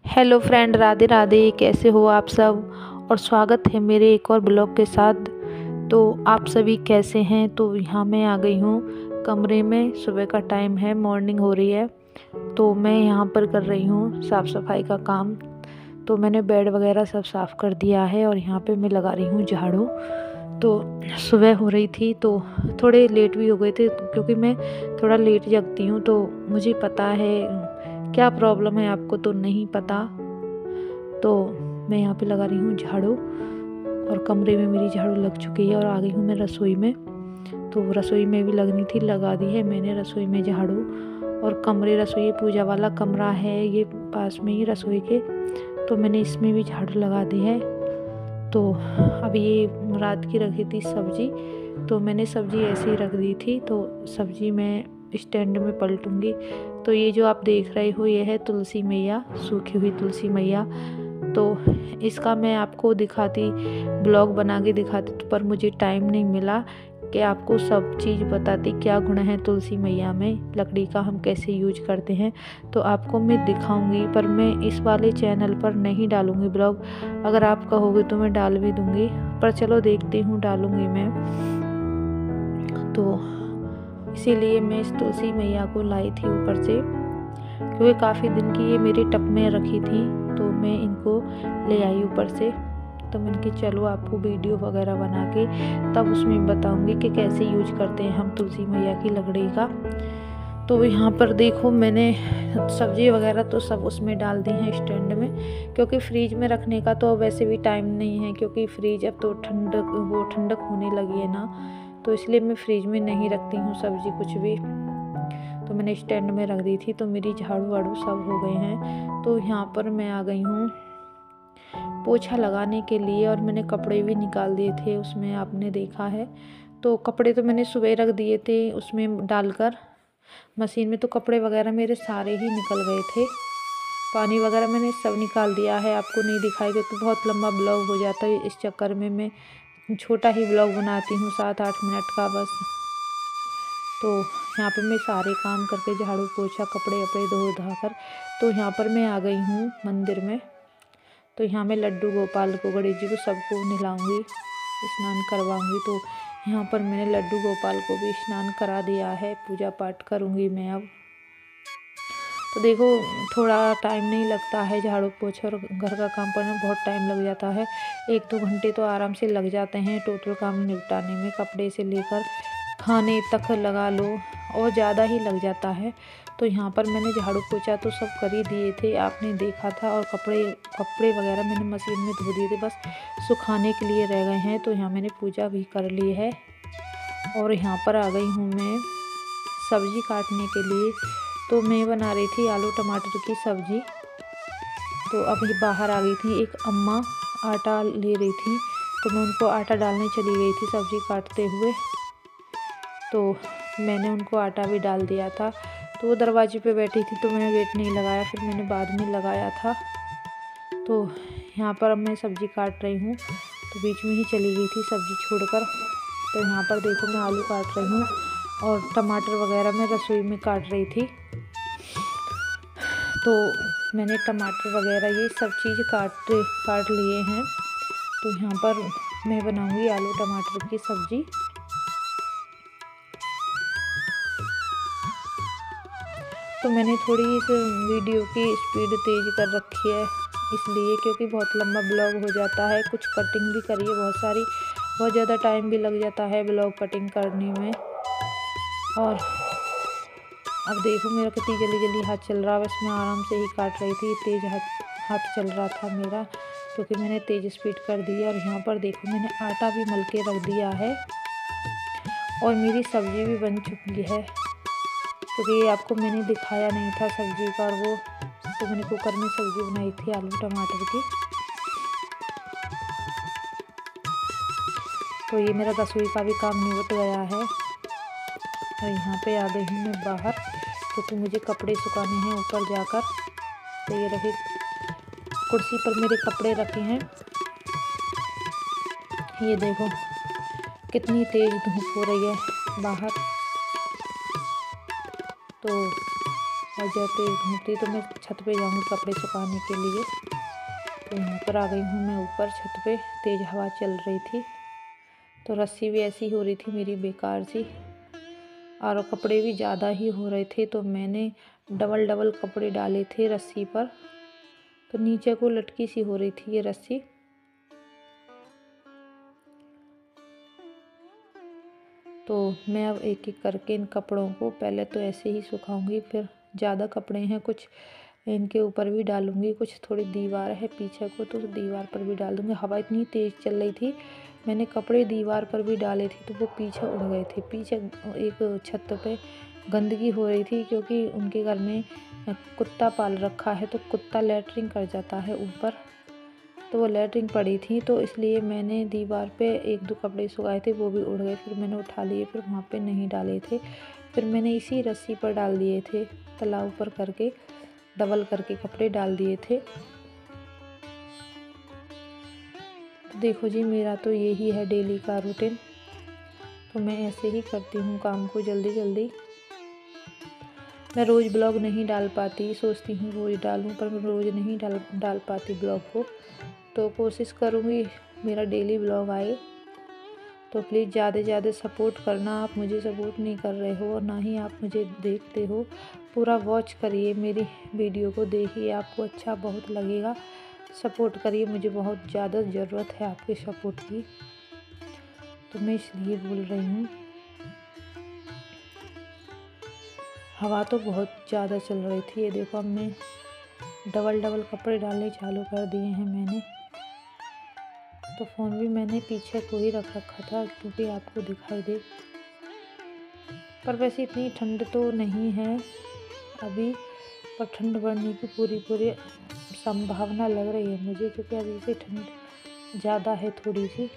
Hello friend, Radhe Radhe. कैसे हो आप सब? और स्वागत है मेरे एक और ब्लॉग के साथ। तो आप सभी कैसे हैं? तो यहाँ मैं आ गई हूँ कमरे में। सुबह का टाइम है, मॉर्निंग हो रही है। तो मैं यहाँ पर कर रही हूँ साफ़ सफाई का काम। तो मैंने बेड वगैरह सब साफ़ कर दिया है और यहाँ पे मैं लगा रही हूँ झाड़ू। तो सुबह हो रही थी तो थोड़े लेट भी हो गए थे, क्योंकि मैं थोड़ा लेट जगती हूँ। तो मुझे पता है क्या प्रॉब्लम है, आपको तो नहीं पता। तो मैं यहाँ पे लगा रही हूँ झाड़ू और कमरे में मेरी झाड़ू लग चुकी है और आ गई हूँ मैं रसोई में। तो रसोई में भी लगनी थी, लगा दी है मैंने रसोई में झाड़ू। और कमरे, रसोई पूजा वाला कमरा है ये पास में ही रसोई के, तो मैंने इसमें भी झाड़ू लगा दी है। तो अब ये रात की रखी थी सब्जी, तो मैंने सब्जी ऐसे ही रख दी थी। तो सब्जी मैं स्टैंड में पलटूंगी। तो ये जो आप देख रहे हो ये है तुलसी मैया, सूखी हुई तुलसी मैया। तो इसका मैं आपको दिखाती, ब्लॉग बना के दिखाती, तो पर मुझे टाइम नहीं मिला कि आपको सब चीज़ बताती क्या गुण है तुलसी मैया में, लकड़ी का हम कैसे यूज करते हैं। तो आपको मैं दिखाऊंगी, पर मैं इस वाले चैनल पर नहीं डालूंगी ब्लॉग। अगर आप कहोगे तो मैं डाल भी दूंगी, पर चलो देखती हूँ, डालूंगी मैं। तो इसीलिए मैं इस तुलसी मैया को लाई थी ऊपर से, क्योंकि काफ़ी दिन की ये मेरे टब में रखी थी। तो मैं इनको ले आई ऊपर से। तो मैंने कि चलो आपको वीडियो वगैरह बना के तब उसमें बताऊंगी कि कैसे यूज करते हैं हम तुलसी मैया की लकड़ी का। तो यहाँ पर देखो, मैंने सब्जी वगैरह तो सब उसमें डाल दी हैं स्टैंड में, क्योंकि फ्रीज में रखने का तो वैसे भी टाइम नहीं है, क्योंकि फ्रीज अब तो ठंडक होने लगी है ना। तो इसलिए मैं फ्रीज में नहीं रखती हूँ सब्जी कुछ भी। तो मैंने स्टैंड में रख दी थी। तो मेरी झाड़ू वाड़ू सब हो गए हैं। तो यहाँ पर मैं आ गई हूँ पोछा लगाने के लिए, और मैंने कपड़े भी निकाल दिए थे उसमें, आपने देखा है। तो कपड़े तो मैंने सुबह रख दिए थे उसमें डालकर मशीन में। तो कपड़े वगैरह मेरे सारे ही निकल गए थे, पानी वगैरह मैंने सब निकाल दिया है। आपको नहीं दिखाई, क्योंकि बहुत लंबा ब्लॉग हो जाता है, इस चक्कर में मैं छोटा ही ब्लॉग बनाती हूँ, 7-8 मिनट का बस। तो यहाँ पे मैं सारे काम करके, झाड़ू पोछा कपड़े वपड़े धो धा कर, तो यहाँ पर मैं आ गई हूँ मंदिर में। तो यहाँ मैं लड्डू गोपाल को, गणेश जी को, सबको नहलाऊंगी, स्नान करवाऊंगी। तो यहाँ पर मैंने लड्डू गोपाल को भी स्नान करा दिया है, पूजा पाठ करूँगी मैं अब। तो देखो, थोड़ा टाइम नहीं लगता है झाड़ू पोछे और घर का काम करने में, बहुत टाइम लग जाता है। 1-2 घंटे तो आराम से लग जाते हैं टोटल काम निपटाने में, कपड़े से लेकर खाने तक लगा लो, और ज़्यादा ही लग जाता है। तो यहाँ पर मैंने झाड़ू पोछा तो सब कर ही दिए थे, आपने देखा था। और कपड़े वगैरह मैंने मशीन में धो दिए थे, बस सुखाने के लिए रह गए हैं। तो यहाँ मैंने पूजा भी कर ली है। और यहाँ पर आ गई हूँ मैं सब्ज़ी काटने के लिए। तो मैं बना रही थी आलू टमाटर की सब्ज़ी। तो अब ये बाहर आ गई थी एक अम्मा, आटा ले रही थी। तो मैं उनको आटा डालने चली गई थी सब्ज़ी काटते हुए। तो मैंने उनको आटा भी डाल दिया था। तो वो दरवाजे पे बैठी थी, तो मैंने वेट नहीं लगाया, फिर मैंने बाद में लगाया था। तो यहाँ पर अब मैं सब्ज़ी काट रही हूँ, तो बीच में ही चली गई थी सब्ज़ी छोड़कर। तो यहाँ पर देखो, मैं आलू काट रही हूँ और टमाटर वगैरह मैं रसोई में काट रही थी। तो मैंने टमाटर वगैरह ये सब चीज़ काट लिए हैं। तो यहाँ पर मैं बनाऊँगी आलू टमाटर की सब्ज़ी। तो मैंने थोड़ी इस वीडियो की स्पीड तेज़ कर रखी है, इसलिए क्योंकि बहुत लंबा ब्लॉग हो जाता है। कुछ कटिंग भी करी है बहुत सारी, बहुत ज़्यादा टाइम भी लग जाता है ब्लॉग कटिंग करने में। और अब देखो, मेरा कितनी जल्दी जल्दी हाथ चल रहा है, बस मैं आराम से ही काट रही थी। तेज़ हाथ चल रहा था मेरा, क्योंकि मैंने तेज़ स्पीड कर दी है। और यहाँ पर देखो, मैंने आटा भी मल के रख दिया है और मेरी सब्ज़ी भी बन चुकी है, क्योंकि आपको मैंने दिखाया नहीं था सब्ज़ी का। और वो तो मैंने कुकर में सब्ज़ी बनाई थी आलू टमाटर की। तो ये मेरा रसोई का भी काम निपट गया है। और यहाँ पे आ गई हूँ मैं बाहर, क्योंकि मुझे कपड़े सुखाने हैं ऊपर जाकर। तो ये रखे, कुर्सी पर मेरे कपड़े रखे हैं। ये देखो कितनी तेज़ धूप हो रही है बाहर। तो और जब तेज़ धूप थी तो मैं छत पे जाऊँगी कपड़े सुखाने के लिए। तो यहाँ पर आ गई हूँ मैं ऊपर छत पे, तेज़ हवा चल रही थी तो रस्सी भी ऐसी हो रही थी मेरी बेकार सी, और कपड़े भी ज़्यादा ही हो रहे थे तो मैंने डबल कपड़े डाले थे रस्सी पर, तो नीचे को लटकी सी हो रही थी ये रस्सी। तो मैं अब एक एक करके इन कपड़ों को पहले तो ऐसे ही सुखाऊंगी, फिर ज़्यादा कपड़े हैं कुछ इनके ऊपर भी डालूंगी, कुछ थोड़ी दीवार है पीछे को तो दीवार पर भी डाल दूंगी। हवा इतनी तेज़ चल रही थी, मैंने कपड़े दीवार पर भी डाले थे तो वो पीछे उड़ गए थे। पीछे एक छत पे गंदगी हो रही थी क्योंकि उनके घर में कुत्ता पाल रखा है तो कुत्ता लैट्रिन कर जाता है ऊपर, तो वो लैट्रिन पड़ी थी तो इसलिए मैंने दीवार पे एक दो कपड़े सुखाए थे वो भी उड़ गए, फिर मैंने उठा लिए, फिर वहाँ पे नहीं डाले थे, फिर मैंने इसी रस्सी पर डाल दिए थे, तला ऊपर करके डबल करके कपड़े डाल दिए थे। तो देखो जी मेरा तो यही है डेली का रूटीन, तो मैं ऐसे ही करती हूँ काम को जल्दी जल्दी। मैं रोज़ ब्लॉग नहीं डाल पाती, सोचती हूँ रोज़ डालूँ पर मैं रोज़ नहीं डाल पाती ब्लॉग को, तो कोशिश करूँगी मेरा डेली ब्लॉग आए। तो प्लीज़ ज़्यादा से ज़्यादा सपोर्ट करना, आप मुझे सपोर्ट नहीं कर रहे हो और ना ही आप मुझे देखते हो। पूरा वॉच करिए मेरी वीडियो को, देखिए आपको अच्छा बहुत लगेगा, सपोर्ट करिए, मुझे बहुत ज़्यादा ज़रूरत है आपके सपोर्ट की, तो मैं इसलिए बोल रही हूँ। हवा तो बहुत ज़्यादा चल रही थी, ये देखो अब मैं डबल कपड़े डालने चालू कर दिए हैं मैंने। तो फ़ोन भी मैंने पीछे को ही रख रखा था क्योंकि आपको दिखाई दे, पर वैसे इतनी ठंड तो नहीं है अभी, पर ठंड बढ़ने की पूरी संभावना लग रही है मुझे, क्योंकि अभी से ठंड ज़्यादा है थोड़ी सी।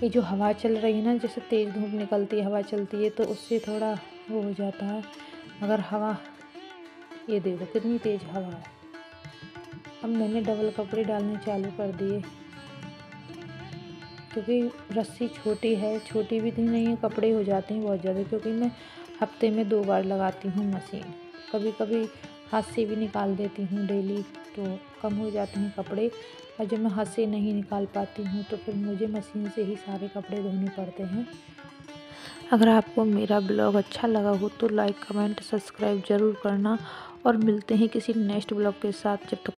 ये जो हवा चल रही है ना, जैसे तेज़ धूप निकलती है हवा चलती है तो उससे थोड़ा वो हो जाता है। अगर हवा, ये देखो कितनी तेज़ हवा है। अब मैंने डबल कपड़े डालने चालू कर दिए क्योंकि रस्सी छोटी है, छोटी भी नहीं है, कपड़े हो जाते हैं बहुत ज़्यादा, क्योंकि मैं हफ्ते में 2 बार लगाती हूँ मशीन, कभी कभी हाथ से भी निकाल देती हूँ डेली, तो कम हो जाते हैं कपड़े। और जब मैं हाथ से नहीं निकाल पाती हूँ तो फिर मुझे मशीन से ही सारे कपड़े धोने पड़ते हैं। अगर आपको मेरा ब्लॉग अच्छा लगा हो तो लाइक कमेंट सब्सक्राइब ज़रूर करना, और मिलते हैं किसी नेक्स्ट ब्लॉग के साथ। जब तक